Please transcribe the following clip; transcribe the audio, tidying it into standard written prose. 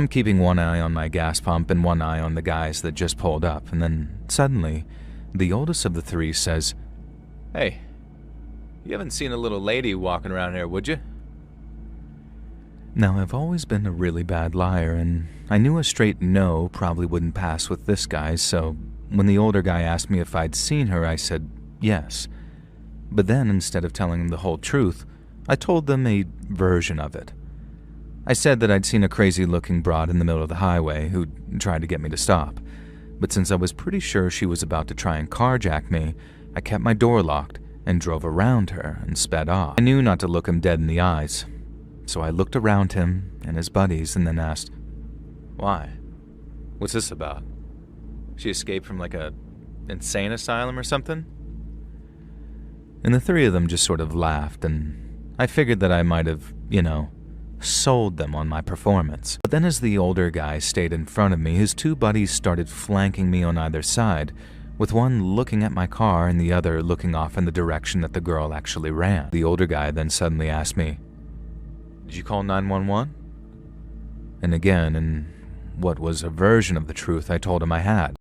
I'm keeping one eye on my gas pump and one eye on the guys that just pulled up, and then suddenly, the oldest of the three says, "Hey, you haven't seen a little lady walking around here, would you?" Now, I've always been a really bad liar, and I knew a straight no probably wouldn't pass with this guy, so when the older guy asked me if I'd seen her, I said yes. But then, instead of telling them the whole truth, I told them a version of it. I said that I'd seen a crazy-looking broad in the middle of the highway who tried to get me to stop, but since I was pretty sure she was about to try and carjack me, I kept my door locked and drove around her and sped off. I knew not to look him dead in the eyes, so I looked around him and his buddies and then asked, "Why? What's this about? She escaped from like a insane asylum or something?" And the three of them just sort of laughed, and I figured that I might have, sold them on my performance. But then as the older guy stayed in front of me, his two buddies started flanking me on either side, with one looking at my car and the other looking off in the direction that the girl actually ran. The older guy then suddenly asked me, "Did you call 911?" And again, in what was a version of the truth, I told him I had.